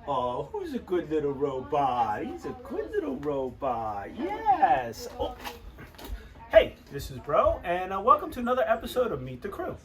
Oh, who's a good little robot? He's a good little robot. Yes. Oh. Hey, this is Bro, and welcome to another episode of Meet the Crew.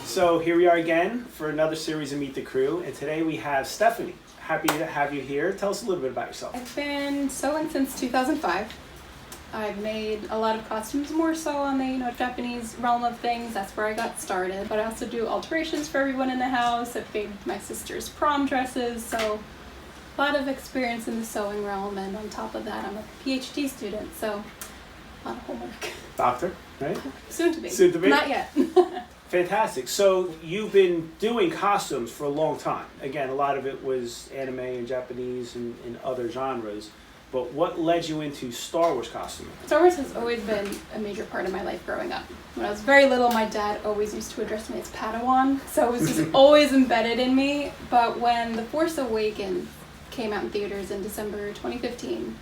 So here we are again for another series of Meet the Crew, and today we have Stephanie. Happy to have you here. Tell us a little bit about yourself. I've been sewing since 2005. I've made a lot of costumes, more so on the Japanese realm of things. That's where I got started. But I also do alterations for everyone in the house. I've made my sister's prom dresses, so a lot of experience in the sewing realm. And on top of that, I'm a PhD student, so a lot of homework. Doctor, right? Soon to be. Soon to be? Not yet. Fantastic. So you've been doing costumes for a long time. Again, a lot of it was anime and Japanese and other genres. But what led you into Star Wars costuming? Star Wars has always been a major part of my life growing up. When I was very little, my dad always used to address me as Padawan, so it was just always embedded in me. But when The Force Awakens came out in theaters in December 2015,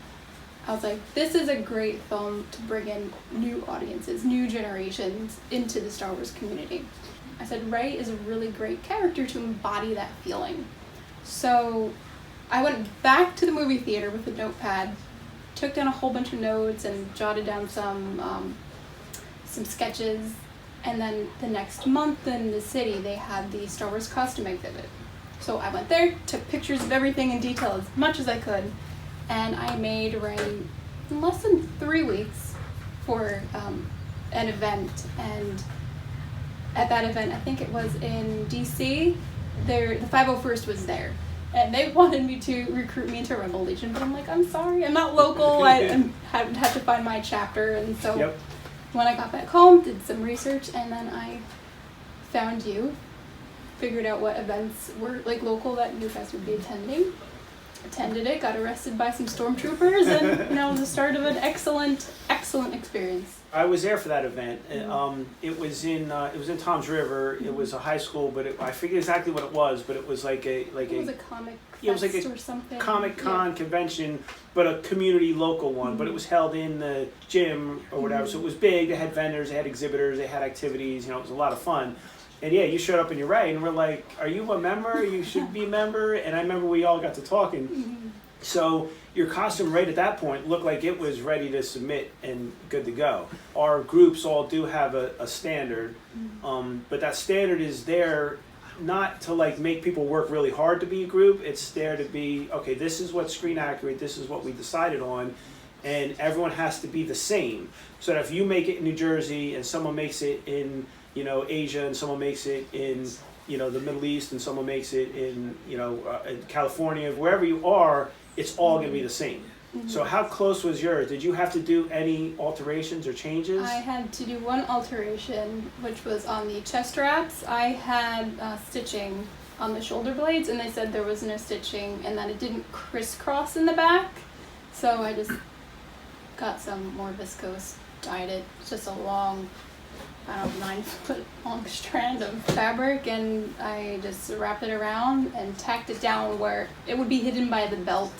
I was like, this is a great film to bring in new audiences, new generations into the Star Wars community. I said, Rey is a really great character to embody that feeling. So I went back to the movie theater with a notepad, took down a whole bunch of notes and jotted down some sketches. And then the next month in the city, they had the Star Wars costume exhibit. So I went there, took pictures of everything in detail as much as I could, and I made Rey in less than 3 weeks for an event. And at that event, I think it was in DC, the 501st was there. And they wanted me to recruit me into Rebel Legion, but I'm like, I'm sorry, I'm not local. I had to find my chapter. And so when I got back home, did some research, and then I found you, figured out what events were local that you guys would be attended it, got arrested by some stormtroopers, and it was the start of an excellent experience. I was there for that event. It was in Toms River. It was a high school, but I forget exactly what it was. But it was like a comic it was like a or something. Comic Con convention, but a community local one. But it was held in the gym or whatever, so it was big. They had vendors, they had exhibitors, they had activities. It was a lot of fun. And yeah, you showed up in your Rey, and we're like, are you a member? You should be a member. And I remember we all got to talking. So your costume right at that point looked like it was ready to submit and good to go. Our groups all do have a standard, but that standard is there not to make people work really hard to be a group. It's there to be, okay, this is what's screen accurate, this is what we decided on, and everyone has to be the same. So that if you make it in New Jersey and someone makes it in Asia, and someone makes it in the Middle East, and someone makes it in in California, wherever you are, it's all going to be the same. So how close was yours? Did you have to do any alterations or changes? I had to do one alteration, which was on the chest straps. I had stitching on the shoulder blades, and they said there was no stitching and that it didn't crisscross in the back. So I just got some more viscose, dyed it. It's just a long, 9-foot long strand of fabric, and I just wrapped it around and tacked it down where it would be hidden by the belt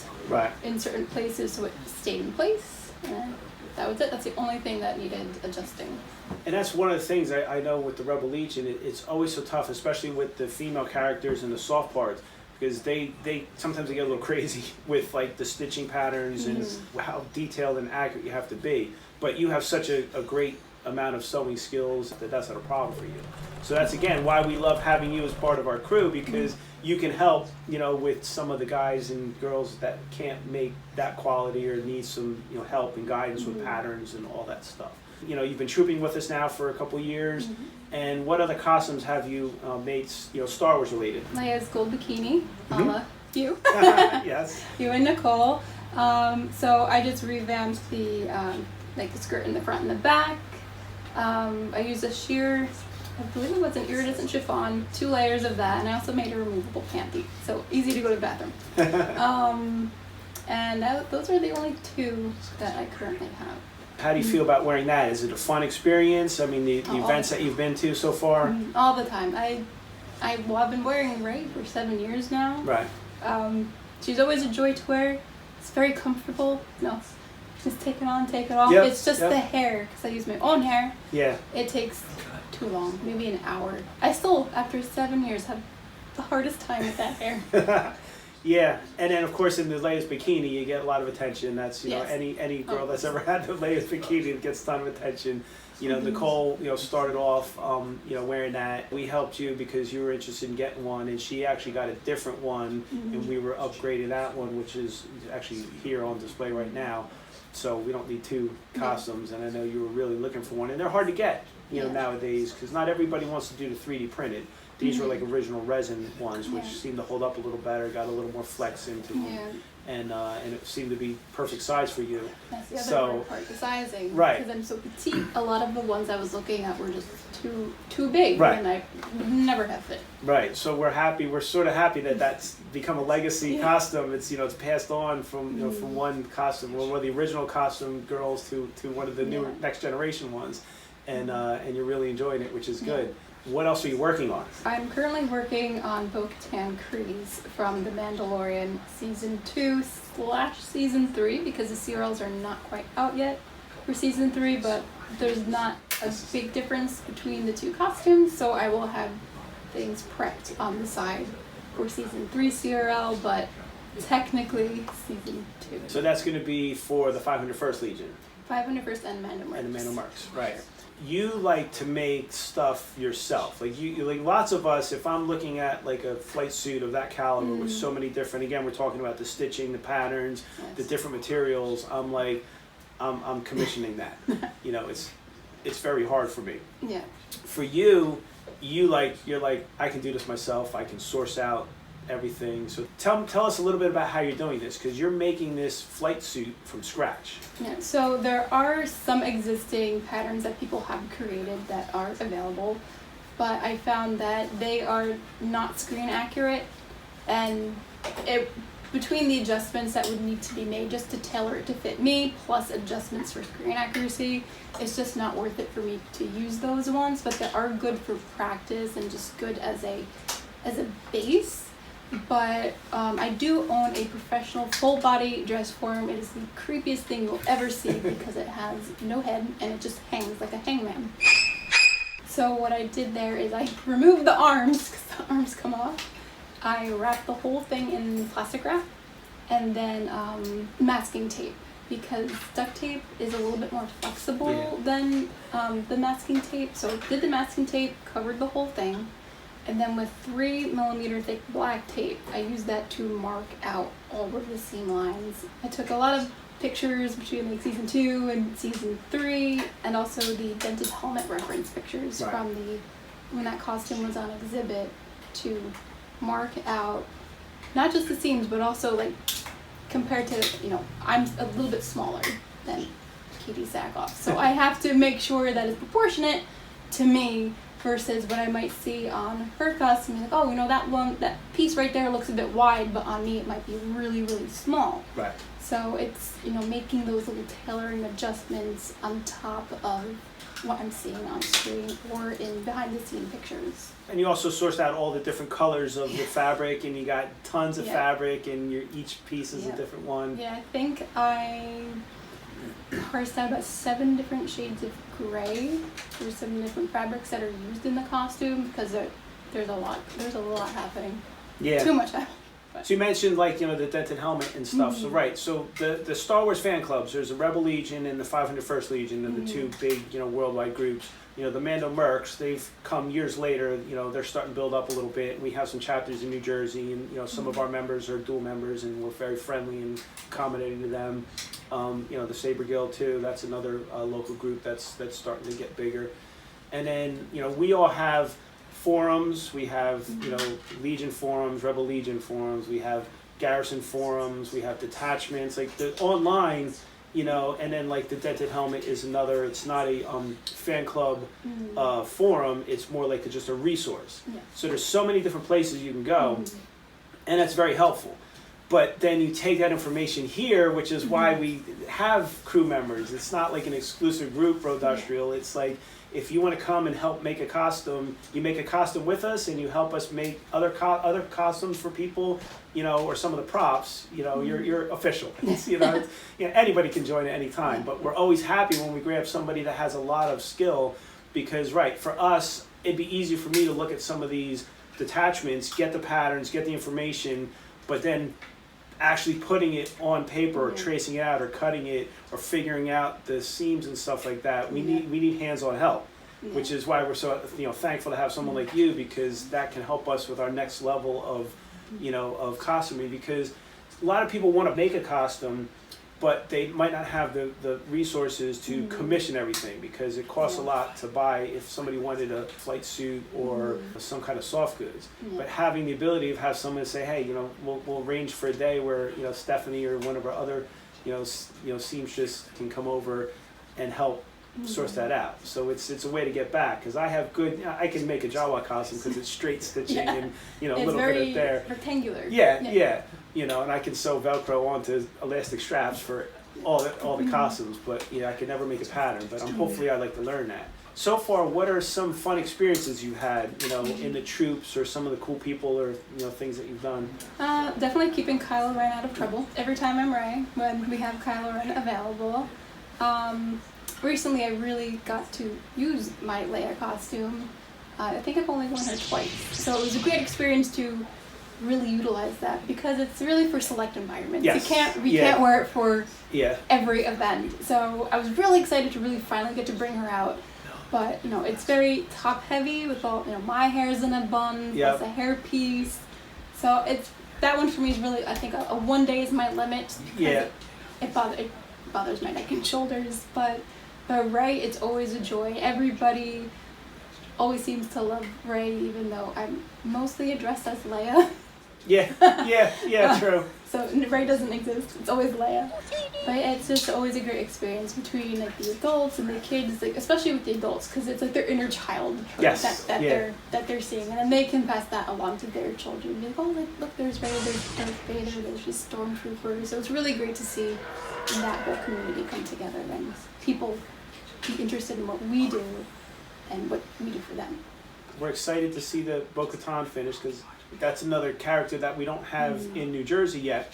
in certain places, so it stayed in place. And that was it. That's the only thing that needed adjusting. And that's one of the things I know with the Rebel Legion. It's always so tough, especially with the female characters and the soft parts, because they sometimes they get a little crazy with the stitching patterns and how detailed and accurate you have to be. But you have such a great amount of sewing skills that's not a problem for you. So that's again why we love having you as part of our crew, because you can help with some of the guys and girls that can't make that quality or need some help and guidance with patterns and all that stuff. You've been trooping with us now for a couple years, and what other costumes have you made Star Wars related? Leia's gold bikini, you. Yes. You and Nicole. So I just revamped the skirt in the front and the back. I use a sheer I believe it was an iridescent chiffon, 2 layers of that, and I also made a removable panty, so easy to go to the bathroom. Those are the only 2 that I currently have. How do you feel about wearing that? Is it a fun experience? I mean, the events that you've been to so far? All the time. I've been wearing Ray for 7 years now. Right. She's always a joy to wear. It's very comfortable. No, just take it on, take it off. Yep, It's just the hair, because I use my own hair. Yeah. It takes too long, maybe an hour. I still, after 7 years, have the hardest time with that hair. Yeah, and then of course in the latest bikini you get a lot of attention. That's you know Yes. any girl that's ever had the latest bikini gets a ton of attention. You know, Nicole, started off wearing that. We helped you because you were interested in getting one, and she actually got a different one, and we were upgrading that one, which is actually here on display right now. So we don't need 2 costumes, and I know you were really looking for one, and they're hard to get nowadays because not everybody wants to do the 3D printed. These were like original resin ones, which seemed to hold up a little better, got a little more flex into them, and it seemed to be perfect size for you. That's the other hard part, the sizing. Right. Because I'm so petite, a lot of the ones I was looking at were just too big, Right. and I would never have fit. Right. So we're sort of happy that that's become a legacy costume. It's it's passed on from from one costume, one of the original costume girls to one of the newer next generation ones, and you're really enjoying it, which is good. What else are you working on? I'm currently working on Bo-Katan Kryze from The Mandalorian Season 2/Season 3, because the serials are not quite out yet for Season 3, but there's not a big difference between the 2 costumes, so I will have things prepped on the side for Season 3 serial, but technically Season 2. So that's going to be for the 501st Legion. 501st and Mando Mercs. And the Mando Mercs, right. You like to make stuff yourself. Like you like lots of us, if I'm looking at like a flight suit of that caliber with so many different, again, we're talking about the stitching, the patterns, the different materials, I'm like, I'm commissioning that. It's very hard for me. Yeah. For you're like, I can do this myself, I can source out everything. So tell us a little bit about how you're doing this, because you're making this flight suit from scratch. Yeah, so there are some existing patterns that people have created that are available, but I found that they are not screen accurate, and between the adjustments that would need to be made just to tailor it to fit me, plus adjustments for screen accuracy, it's just not worth it for me to use those ones, but they are good for practice and just good as a base. But I do own a professional full body dress form. It is the creepiest thing you'll ever see because it has no head and it just hangs like a hangman. So what I did there is I removed the arms, because the arms come off. I wrapped the whole thing in plastic wrap and then masking tape, because duct tape is a little bit more flexible than the masking tape. So I did the masking tape, covered the whole thing. And then with 3mm thick black tape, I used that to mark out all of the seam lines. I took a lot of pictures between like Season 2 and Season 3, and also the dented helmet reference pictures from when that costume was on exhibit, to mark out not just the seams, but also like compared to, I'm a little bit smaller than Katie Sackhoff. So I have to make sure that it's proportionate to me, versus what I might see on her costume, like, that piece right there looks a bit wide, but on me it might be really, really small. Right. So it's, making those little tailoring adjustments on top of what I'm seeing on screen or in behind the scene pictures. And you also sourced out all the different colors of the fabric, and you got tons of fabric, and each piece is a different one. Yeah, I think I parsed out about 7 different shades of gray. There's 7 different fabrics that are used in the costume, because there's a lot happening. Yeah. Too much happening. So you mentioned the dented helmet and stuff. So so the Star Wars fan clubs, there's the Rebel Legion and the 501st Legion, and the 2 big worldwide groups. The Mando Mercs, they've come years later. They're starting to build up a little bit. We have some chapters in New Jersey, and some of our members are dual members, and we're very friendly and accommodating to them. The Saber Guild too. That's another local group that's starting to get bigger. And then we all have forums. We have Legion forums, Rebel Legion forums. We have Garrison forums. We have detachments. Like online you know, and then like the Dented Helmet is another. It's not a fan club forum. It's more like just a resource. Yeah. So there's so many different places you can go, and that's very helpful. But then you take that information here, which is why we have crew members. It's not like an exclusive group, Brodustrial. It's like, if you want to come and help make a costume, you make a costume with us, and you help us make other costumes for people, you know, or some of the props. You know, you're official. You know, anybody can join at any time. But we're always happy when we grab somebody that has a lot of skill, because for us, it'd be easy for me to look at some of these detachments, get the patterns, get the information, but then actually putting it on paper or tracing it out or cutting it or figuring out the seams and stuff like that. We need hands-on help, which is why we're so thankful to have someone like you, because that can help us with our next level of of costuming, because a lot of people want to make a costume, but they might not have the resources to commission everything, because it costs a lot to buy if somebody wanted a flight suit or some kind of soft goods. But having the ability of have someone say, hey, we'll arrange for a day where Stephanie or one of our other seamstress can come over and help source that out. So it's a way to get back, because I can make a Jawa costume because it's straight stitching and a little bit of there. It's very rectangular. Yeah. And I can sew Velcro onto elastic straps for all the costumes, but I can never make a pattern. But hopefully I'd like to learn that. So far, what are some fun experiences you've had, in the troops, or some of the cool people, or things that you've done? Definitely keeping Kylo Ren out of trouble every time I'm Rey, when we have Kylo Ren available. Recently, I really got to use my Leia costume. I think I've only worn her twice, so it was a great experience to really utilize that, because it's really for select environments. Yes. We can't wear it for Yeah. every event. So I was really excited to really finally get to bring her out. But it's very top heavy with all my hair's in a bun, plus a hair piece. So that one for me is really, I think a 1 day is my limit. Yeah. It bothers my neck and shoulders, but Rey, it's always a joy. Everybody always seems to love Rey, even though I'm mostly addressed as Leia. Yeah, true. So Rey doesn't exist. It's always Leia. But it's just always a great experience between the adults and the kids, especially with the adults, because it's their inner child that they're seeing, and then they can pass that along to their children. Be like, look, there's Rey, there's Darth Vader, there's just stormtroopers. So it's really great to see that whole community come together and people be interested in what we do and what we do for them. We're excited to see the Bo-Katan finish, because that's another character that we don't have in New Jersey yet,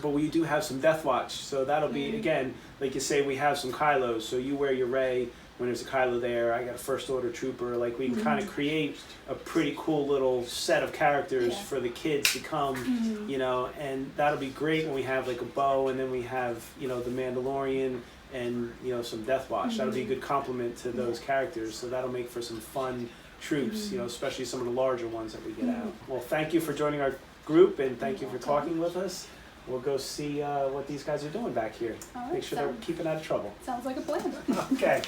but we do have some Death Watch. So that'll be, again, like you say, we have some Kylos. So you wear your Rey when there's a Kylo there. I got a First Order Trooper. Like, we can kind of create a pretty cool little set of characters for the kids to come, and that'll be great when we have like a Bo, and then we have, the Mandalorian and, some Death Watch. That'll be a good complement to those characters. So that'll make for some fun troops, especially some of the larger ones that we get out. Well, thank you for joining our group, and thank you for talking with us. We'll go see what these guys are doing back here. All right, Make sure they're keeping out of trouble. Sounds like a plan. Okay.